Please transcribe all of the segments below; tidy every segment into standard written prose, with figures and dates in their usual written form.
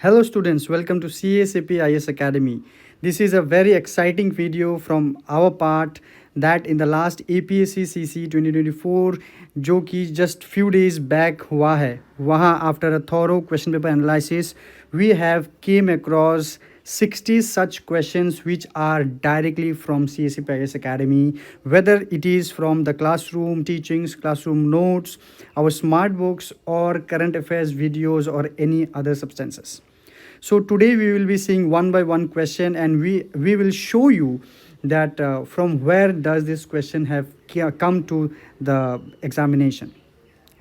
Hello students, welcome to CASAP IS Academy. This is a very exciting video from our part that in the last APSC CC 2024 जो कि just few days back हुआ है वहाँ after a thorough question paper analysis we have came across 60 such questions which are directly from CASAP IS Academy, whether it is from the classroom teachings, classroom notes, our smart books or current affairs videos or any other substances. So today we will be seeing one by one question and we will show you that from where does this question have come to the examination.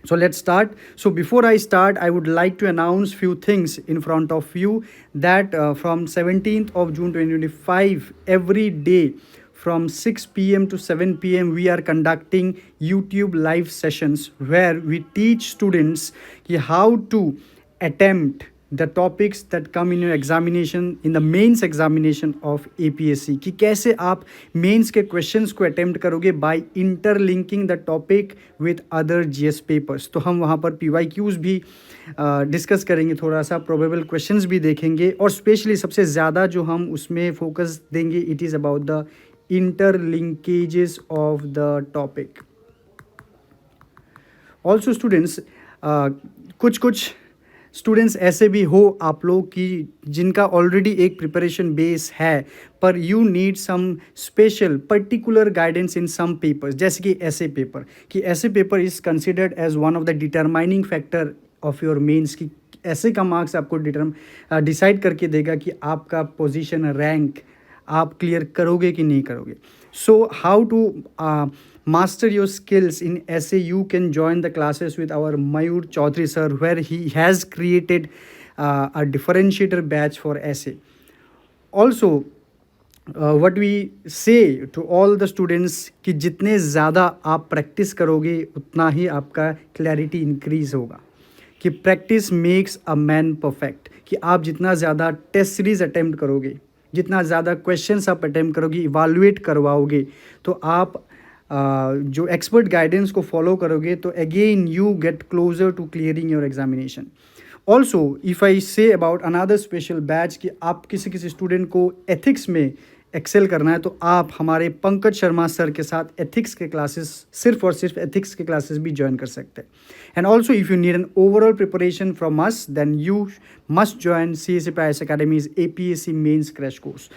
So let's start. So before I start, I would like to announce few things in front of you that from 17th of June 2025, every day from 6 p.m. to 7 p.m. we are conducting YouTube live sessions where we teach students how to attempt the topics that come in your examination in the mains examination of APSC कि कैसे आप mains के questions को attempt करोगे by interlinking the topic with other GS papers. तो हम वहाँ पर PYQs भी डिस्कस करेंगे, थोड़ा सा प्रोबेबल क्वेश्चंस भी देखेंगे और स्पेशली सबसे ज़्यादा जो हम उसमें फोकस देंगे it is about the interlinkages of the topic. Also students, कुछ स्टूडेंट्स ऐसे भी हो आप लोग की जिनका ऑलरेडी एक प्रिपरेशन बेस है पर you need some special particular guidance in some papers, जैसे कि ऐसे पेपर कि ऐसे paper is considered as one of the determining factor of your mains की ऐसे का मार्क्स आपको डिसाइड करके देगा कि आपका पोजीशन रैंक आप क्लियर करोगे कि नहीं करोगे. So how to master your skills in essay, you can join the classes with our Mayur Chaudhary sir where he has created a differentiator batch for essay. Also what we say to all the students कि जितने ज़्यादा आप practice करोगे उतना ही आपका clarity increase होगा कि practice makes a man perfect. कि आप जितना ज़्यादा टेस्ट सीरीज़ अटैम्प्ट करोगे, जितना ज़्यादा क्वेश्चंस आप अटैम्प्ट करोगे, इवालुएट करवाओगे, तो आप जो एक्सपर्ट गाइडेंस को फॉलो करोगे तो again you get closer to clearing your examination. Also if I say about another special batch कि आप किसी स्टूडेंट को एथिक्स में एक्सेल करना है तो आप हमारे पंकज शर्मा सर के साथ एथिक्स के क्लासेस सिर्फ और सिर्फ एथिक्स के क्लासेस भी ज्वाइन कर सकते हैं. And also if you need an overall preparation from us then you must join CASAP IS Academy's APSC mains crash course.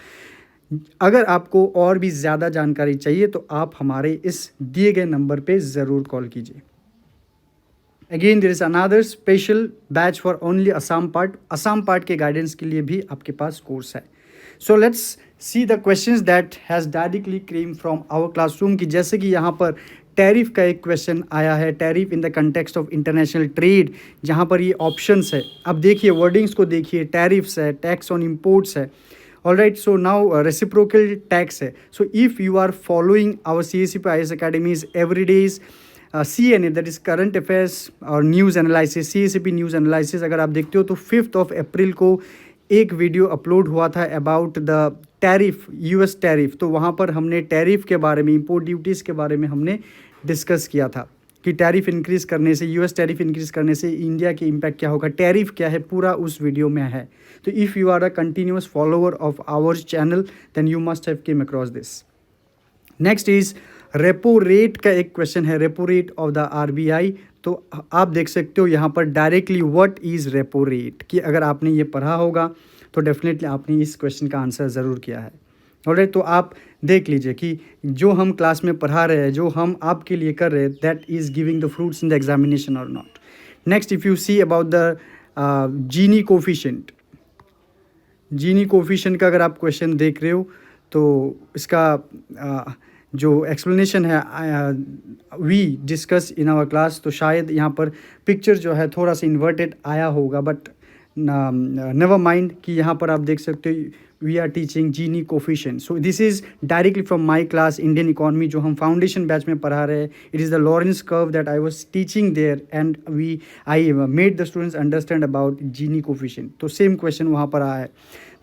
अगर आपको और भी ज़्यादा जानकारी चाहिए तो आप हमारे इस दिए गए नंबर पे ज़रूर कॉल कीजिए. Again there is another special batch for only Assam part के गाइडेंस के लिए भी आपके पास कोर्स है. So let's see the questions that has directly came from our classroom कि जैसे कि यहाँ पर टैरिफ का एक क्वेश्चन आया है, tariff in the context of international trade, जहाँ पर ये ऑप्शंस है. अब देखिए वर्डिंग्स को देखिए, टैरिफ्स है, टैक्स ऑन इम्पोर्ट्स है. All right, so now reciprocal tax है. So if you are following our CASAP IS Academy's everyday's CNA, that is current affairs और news analysis, CASAP news analysis अगर आप देखते हो तो 5th of April को एक वीडियो अपलोड हुआ था about the tariff, US tariff. तो वहाँ पर हमने टैरिफ के बारे में, इम्पोर्ट ड्यूटीज़ के बारे में हमने डिस्कस किया था कि टैरिफ इंक्रीज़ करने से, US टैरिफ इंक्रीज़ करने से इंडिया के इम्पैक्ट क्या होगा, टैरिफ क्या है, पूरा उस वीडियो में है. तो if you are a continuous follower of our channel then you must have came across this. Next is repo rate का एक क्वेश्चन है, repo rate of the RBI. तो आप देख सकते हो यहाँ पर directly what is repo rate कि अगर आपने ये पढ़ा होगा तो डेफिनेटली आपने इस क्वेश्चन का आंसर ज़रूर किया है. ऑलराइट, तो आप देख लीजिए कि जो हम क्लास में पढ़ा रहे हैं, जो हम आपके लिए कर रहे हैं, that is giving the fruits in the examination और not. Next if you see about the Gini coefficient, Gini coefficient का अगर आप क्वेश्चन देख रहे हो तो इसका जो एक्सप्लेनेशन है we discuss in our class. तो शायद यहाँ पर पिक्चर जो है थोड़ा सा इन्वर्टेड आया होगा बट नेवर माइंड कि यहाँ पर आप देख सकते हो we are teaching Gini coefficient. So this is directly from my class Indian economy जो हम फाउंडेशन बैच में पढ़ा रहे हैं. It is the Lorenz curve that I was teaching there and I made the students understand about Gini coefficient. तो same question वहाँ पर आया है.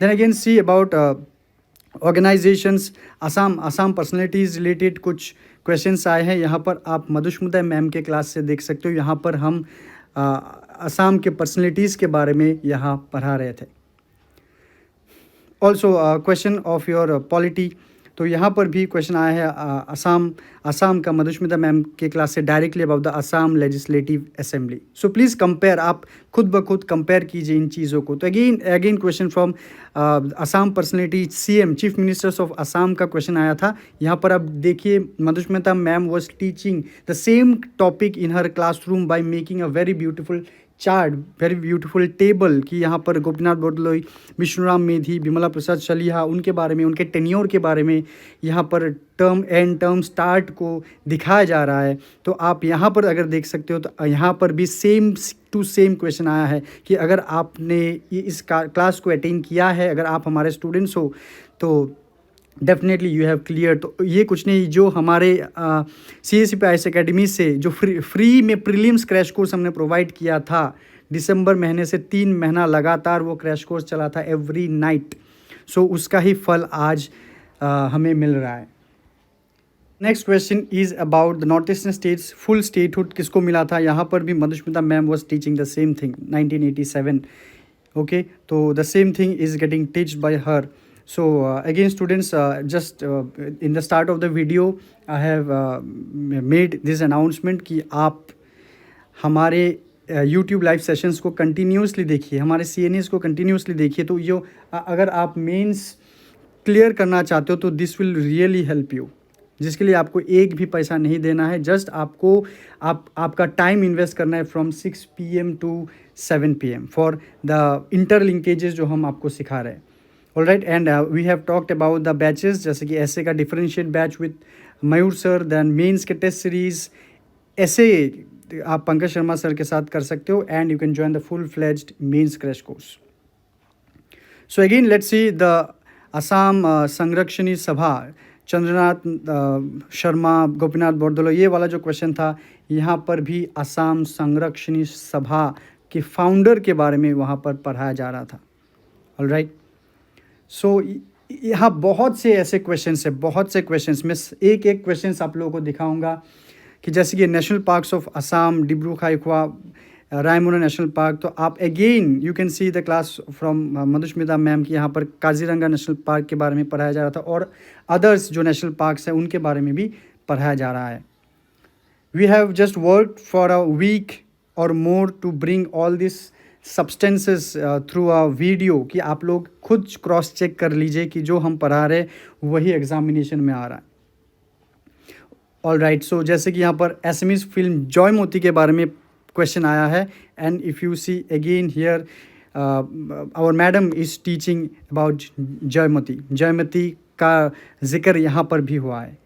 Then again see about organisations, Assam personalities related कुछ क्वेश्चंस आए हैं. यहाँ पर आप मधुस्मिता मैम के क्लास से देख सकते हो. यहाँ पर हम असम के पर्सनैलिटीज़ के बारे में यहाँ पढ़ा रहे थे। Also question of your polity, तो यहाँ पर भी क्वेश्चन आया है असम का मधुस्मिता मैम के क्लास से directly about the Assam legislative assembly. So please compare, आप खुद ब खुद कंपेयर कीजिए इन चीज़ों को। तो again question from Assam personality, CM chief ministers of Assam का क्वेश्चन आया था। यहाँ पर आप देखिए Madhusmita ma'am was teaching the same topic in her classroom by making a very beautiful chart, very beautiful table कि यहाँ पर गोपीनाथ बोरदोलोई, विष्णुराम मेधी, विमला प्रसाद सलिहा, उनके बारे में, उनके टेन्योर के बारे में यहाँ पर टर्म एंड टर्म स्टार्ट को दिखाया जा रहा है। तो आप यहाँ पर अगर देख सकते हो तो यहाँ पर भी सेम टू सेम क्वेश्चन आया है कि अगर आपने इस क्लास को अटेंड किया है, अगर आप हमारे स्टूडेंट्स हो तो डेफिनेटली यू हैव क्लियर। तो ये कुछ नहीं, जो हमारे CSCP अकेडमी से जो फ्री में प्रीलिम्स क्रैश कोर्स हमने प्रोवाइड किया था दिसंबर महीने से 3 महीना लगातार वो क्रैश कोर्स चला था एवरी नाइट। सो उसका ही फल आज हमें मिल रहा है। Next question is about the north eastern states full statehood किसको मिला था। यहाँ पर भी Madhusmita ma'am was teaching the same thing 1987। Okay, तो the same thing is getting teached by her. So again students, just in the start of the video I have made this announcement कि आप हमारे YouTube लाइव सेशंस को continuously देखिए, हमारे CNAs को continuously देखिए। तो यो अगर आप मेंस क्लियर करना चाहते हो तो this will really help you, जिसके लिए आपको एक भी पैसा नहीं देना है। जस्ट आपको आपका टाइम इन्वेस्ट करना है from 6 PM to 7 PM for the interlinkages जो हम आपको सिखा रहे हैं। All right, and we have talked about the batches, जैसे कि ऐसे का differentiate batch with Mayur sir, then mains के टेस्ट सीरीज, ऐसे आप पंकज शर्मा सर के साथ कर सकते हो and you can join the full fledged mains crash course. So again let's see the Assam Sanrakshani Sabha, Chandranath Sharma, Gopinath Bordoloi, ये वाला जो क्वेश्चन था यहाँ पर भी असम संरक्षणी सभा के फाउंडर के बारे में वहाँ पर पढ़ाया जा रहा था। ऑल राइट, सो यहाँ बहुत से ऐसे क्वेश्चंस है, बहुत से क्वेश्चंस। मैं एक एक क्वेश्चंस आप लोगों को दिखाऊंगा कि जैसे कि national parks of Assam, Dibru Saikhowa, Raimona national park. तो आप again you can see the class from Madhusmita ma'am की यहाँ पर काजीरंगा नेशनल पार्क के बारे में पढ़ाया जा रहा था और अदर्स जो नेशनल पार्क्स हैं उनके बारे में भी पढ़ाया जा रहा है। We have just work for a week और more to bring all this substances through a video कि आप लोग खुद क्रॉस चेक कर लीजिए कि जो हम पढ़ा रहे वही एग्जामिनेशन में आ रहा है। ऑल राइट, सो जैसे कि यहाँ पर एसएमएस फिल्म जयमती के बारे में क्वेश्चन आया है and if you see again here our madam is teaching about Jaymati का जिक्र यहाँ पर भी हुआ है।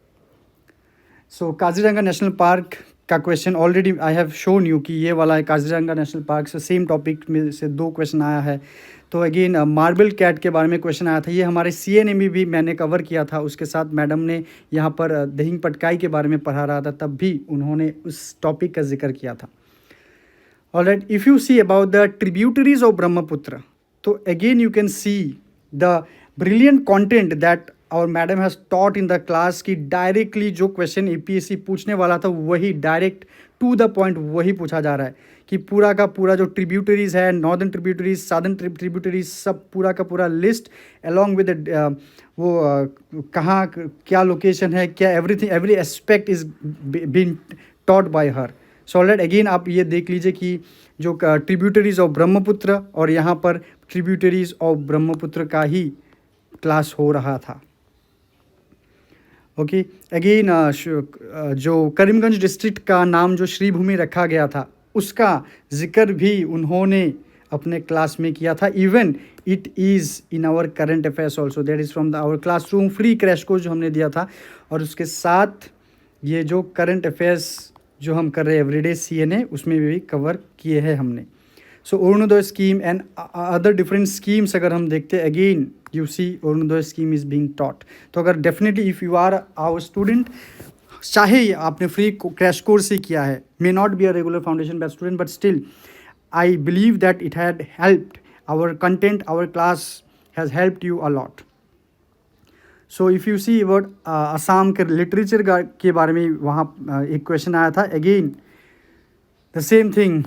सो काजीरंगा नेशनल पार्क का question already I have shown you कि ये वाला है काजीरंगा नेशनल पार्क से सेम टॉपिक में से 2 क्वेश्चन आया है। तो अगेन मार्बल कैट के बारे में क्वेश्चन आया था, ये हमारे CNA में भी मैंने कवर किया था। उसके साथ मैडम ने यहाँ पर दहिंग पटकाई के बारे में पढ़ा रहा था, तब भी उन्होंने उस टॉपिक का जिक्र किया था। Alright, if you see about the tributaries of Brahmaputra, तो again you can see the brilliant content that our madam has taught in the class की डायरेक्टली जो क्वेश्चन APSC पूछने वाला था वही डायरेक्ट टू द पॉइंट वही पूछा जा रहा है कि पूरा का पूरा जो ट्रिब्यूटरीज़ है, नॉर्दर्न ट्रिब्यूटरीज, सादर्न ट्रिब्यूटरीज, सब पूरा का पूरा लिस्ट अलॉन्ग विद वो कहाँ क्या लोकेशन है, क्या everything, every aspect is been taught by her. So alright, again आप ये देख लीजिए कि जो ट्रिब्यूटरीज ऑफ ब्रह्मपुत्र और यहाँ पर ट्रिब्यूटरीज ऑफ ब्रह्मपुत्र का ही क्लास हो रहा था। ओके, अगेन जो करीमगंज डिस्ट्रिक्ट का नाम जो श्रीभूमि रखा गया था उसका जिक्र भी उन्होंने अपने क्लास में किया था। Even it is in our current affairs also, that is from the our classroom free crash course जो हमने दिया था। और उसके साथ ये जो करंट अफेयर्स जो हम कर रहे हैं एवरीडे CNA उसमें भी कवर किए हैं हमने। So Arunodoi scheme and other different schemes अगर हम देखते हैं, again you see Arunodoi scheme is being taught. तो अगर definitely if you are our student, चाहे आपने फ्री क्रैश कोर्स ही किया है, may not be a regular foundation batch student, but still I believe that it had helped our content, our class has helped you a lot. So if you see about Assam के literature के बारे में वहाँ एक question आया था। Again the same thing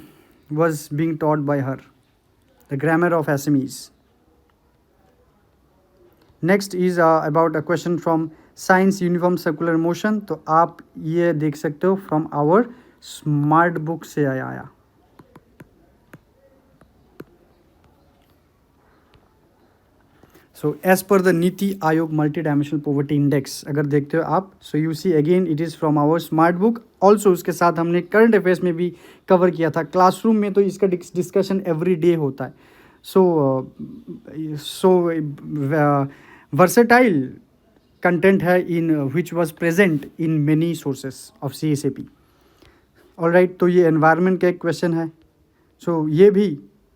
was being taught by her, the grammar of Assamese. Next is about a question from science uniform circular motion. तो आप ये देख सकते हो फ्रॉम आवर स्मार्ट बुक से आया. So as per the NITI Aayog multi dimensional poverty index अगर देखते हो आप, so you see again it is from our smart book. Also उसके साथ हमने करंट अफेयर्स में भी कवर किया था. क्लासरूम में तो इसका डिस्कशन एवरी डे होता है. सो versatile content है in which was present in many sources of CSAP. All right, तो ये एनवायरनमेंट का एक क्वेश्चन है. सो ये भी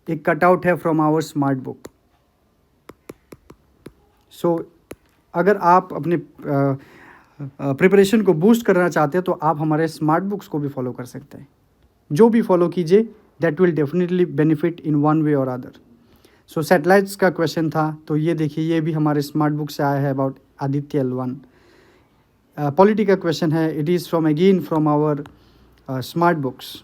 एक कटआउट है फ्रॉम आवर स्मार्ट बुक. सो अगर आप अपने प्रिपरेशन को बूस्ट करना चाहते हैं तो आप हमारे स्मार्ट बुक्स को भी फॉलो कर सकते हैं. जो भी फॉलो कीजिए that will definitely benefit in one way और अदर. सो सैटेलाइट्स का क्वेश्चन था, तो ये देखिए ये भी हमारे स्मार्ट बुक से आया है अबाउट आदित्य L1. पॉलिटी का क्वेश्चन है, it is from again from our smart books.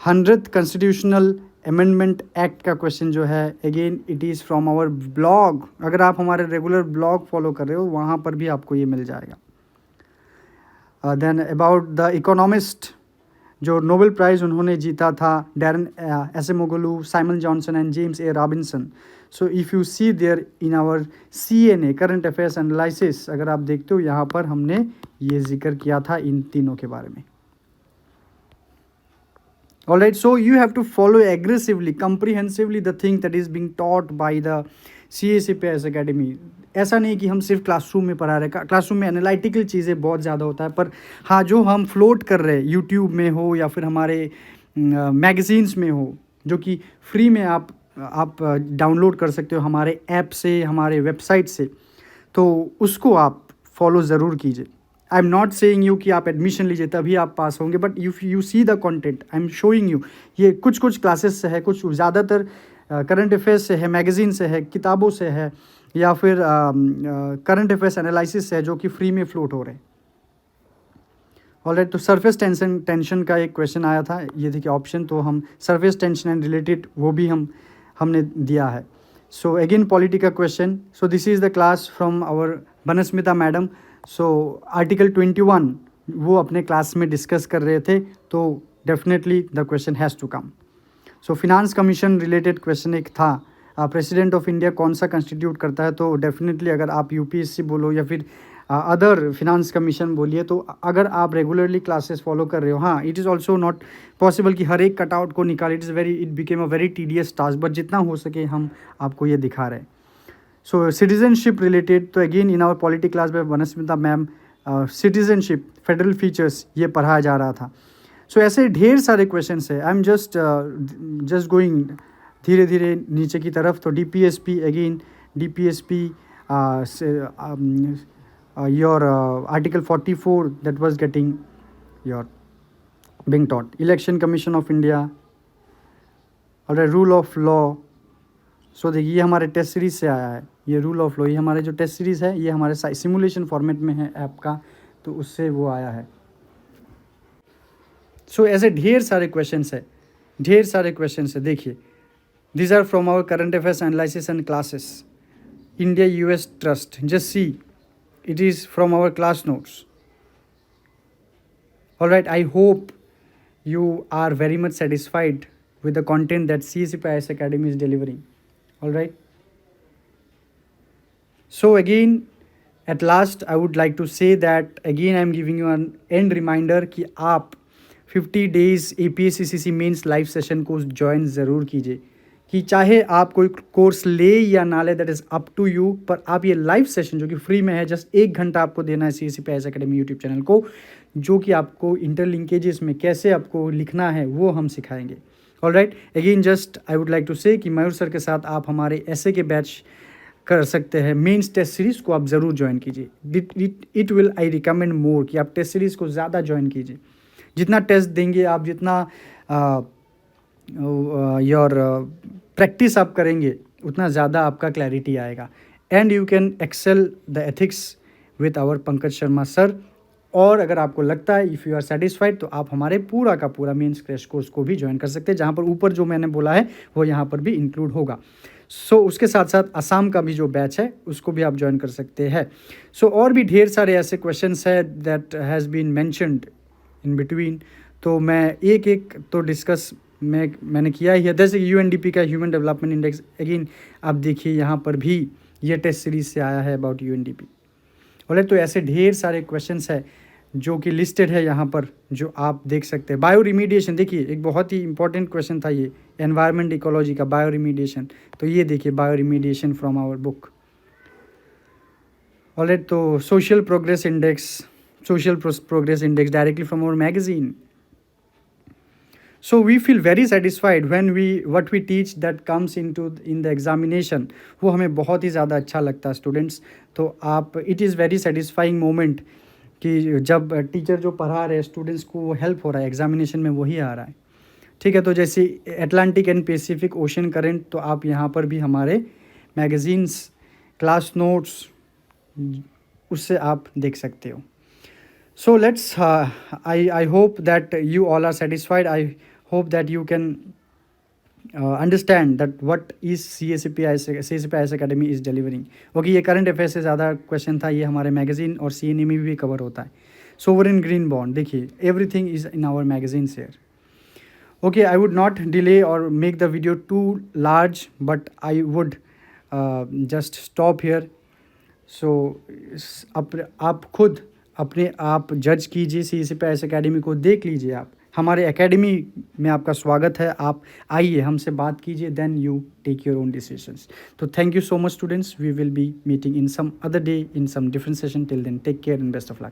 100th constitutional amendment act का क्वेश्चन जो है again it is from our blog. अगर आप हमारे रेगुलर ब्लॉग फॉलो कर रहे हो वहाँ पर भी आपको ये मिल जाएगा. देन अबाउट द इकोनॉमिस्ट, जो नोबेल प्राइज़ उन्होंने जीता था, Daron Acemoglu, Simon Johnson and James A Robinson. So if you see there in our CNA current affairs analysis, अगर आप देखते हो यहाँ पर हमने ये जिक्र किया था इन तीनों के बारे में. All right, so you have to follow aggressively, comprehensively the thing that is being taught by the CSAPS Academy. ऐसा नहीं कि हम सिर्फ क्लासरूम में पढ़ा रहे. क्लासरूम में एनालिटिकल चीज़ें बहुत ज़्यादा होता है, पर हाँ जो हम फ्लोट कर रहे हैं यूट्यूब में हो या फिर हमारे मैगज़ीन्स में हो, जो कि फ्री में आप डाउनलोड कर सकते हो हमारे ऐप से, हमारे वेबसाइट से, तो उसको आप फॉलो ज़रूर कीजिए. I am not saying you कि आप एडमिशन लीजिए तभी आप पास होंगे, but you see the content I am showing you. ये कुछ क्लासेस से है, कुछ ज़्यादातर करंट अफेयर्स से है, मैगज़ीन से है, किताबों से है, या फिर करंट अफेयर्स एनालिसिस से है जो कि फ्री में फ्लोट हो रहे हैं. ऑलराइट, तो सरफेस टेंशन का एक क्वेश्चन आया था, ये देखिए ऑप्शन, तो हम सरफेस टेंशन एंड रिलेटेड वो भी हमने दिया है. सो अगेन पॉलिटी का question. So this is the class from our Banasmita madam. So article 21 वो अपने क्लास में डिस्कस कर रहे थे, तो definitely the question has to come. So finance commission related question एक था, प्रेसिडेंट ऑफ इंडिया कौन सा कंस्टिट्यूट करता है. तो डेफिनेटली अगर आप UPSC बोलो या फिर अदर फिनांस कमीशन बोलिए, तो अगर आप रेगुलरली क्लासेस फॉलो कर रहे हो, हाँ it is also not possible कि हर एक कटआउट को निकाले. It became a very tedious task, but जितना हो सके हम आपको ये दिखा रहे हैं. सो सिटीजनशिप रिलेटेड, तो again in our polity class में Vanasmita ma'am citizenship federal features ये पढ़ाया जा रहा था. सो ऐसे ढेर सारे क्वेश्चंस है. आई एम जस्ट गोइंग धीरे धीरे नीचे की तरफ. तो DPSP again DPSP your article 44 that was getting your being taught. Election commission of India और रूल ऑफ लॉ. सो देखिए ये हमारे टेस्ट सीरीज़ से आया है, ये रूल ऑफ लॉ. ये हमारे जो टेस्ट सीरीज़ है ये हमारे सिमुलेशन फॉर्मेट में है ऐप का, तो उससे वो आया है. सो ऐसे ढेर सारे क्वेश्चंस है, ढेर सारे क्वेश्चंस है. देखिए these are from our current affairs analysis and classes. India US trust, just see it is from our class notes. All right, I hope you are very much satisfied with the content that CSAPS Academy is delivering. All right. So again, at last, I would like to say that again I am giving you an end reminder कि आप 50 days APSCCC mains live session को join ज़रूर कीजिए. कि चाहे आप कोई course ले या ना ले, that is up to you, पर आप ये लाइव सेशन जो कि फ्री में है, जस्ट 1 घंटा आपको देना है CSAPS Academy यूट्यूब चैनल को, जो कि आपको इंटरलिंकेजेस में कैसे आपको लिखना है वो हम सिखाएंगे. All right, again just I would like to say कि मयूर सर के साथ आप हमारे ऐसे के बैच कर सकते हैं. मेंस टेस्ट सीरीज़ को आप ज़रूर ज्वाइन कीजिए. इट विल आई रिकमेंड मोर कि आप टेस्ट सीरीज़ को ज़्यादा ज्वाइन कीजिए. जितना टेस्ट देंगे आप, जितना योर प्रैक्टिस आप करेंगे, उतना ज़्यादा आपका क्लैरिटी आएगा. And you can excel the ethics with our Pankaj Sharma sir. और अगर आपको लगता है इफ़ यू आर सेटिस्फाइड तो आप हमारे पूरा का पूरा मेंस क्रैश कोर्स को भी ज्वाइन कर सकते हैं, जहाँ पर ऊपर जो मैंने बोला है वो यहाँ पर भी इंक्लूड होगा। उसके साथ साथ असम का भी जो बैच है उसको भी आप ज्वाइन कर सकते हैं। और भी ढेर सारे ऐसे क्वेश्चंस है that has been mentioned in between, तो मैं एक एक तो डिस्कस मैंने किया ही है। जैसे यूएनडीपी का ह्यूमन डेवलपमेंट इंडेक्स, अगेन आप देखिए यहाँ पर भी ये टेस्ट सीरीज से आया है अबाउट यूएनडीपी। बोले तो ऐसे ढेर सारे क्वेश्चंस है जो कि लिस्टेड है यहाँ पर, जो आप देख सकते हैं। बायो रिमीडिएशन देखिए, एक बहुत ही इंपॉर्टेंट क्वेश्चन था ये, एनवायरनमेंट इकोलॉजी का बायो रिमीडिएशन। तो ये देखिए bio remediation from our book. Alright, तो social progress index directly from our magazine. So we feel very satisfied when what we teach that comes in the examination, वो हमें बहुत ही ज़्यादा अच्छा लगता है स्टूडेंट्स। तो आप it is very satisfying moment कि जब टीचर जो पढ़ा रहे स्टूडेंट्स को वो हेल्प हो रहा है, एग्जामिनेशन में वही आ रहा है। ठीक है, तो जैसे Atlantic and Pacific ocean current, तो आप यहाँ पर भी हमारे मैगजीन्स, क्लास नोट्स, उससे आप देख सकते हो। So let's I hope that you all are satisfied. I hope that you can understand that what is CSPIS Academy is delivering. Okay, ये करंट अफेयर से ज़्यादा क्वेश्चन था, ये हमारे मैगजीन और CNA में भी कवर होता है। सोवरेन ग्रीन बॉन्ड देखिए, everything is in our magazine share. Okay, I would not delay or make the video too large, but I would just stop here. So आप खुद अपने आप जज कीजिए, CSPIS अकेडमी को देख लीजिए। आप हमारे एकेडमी में आपका स्वागत है, आप आइए, हमसे बात कीजिए, then you take your own decisions. तो thank you so much students, we will be meeting in some other day in some different session. Till then take care and best of luck.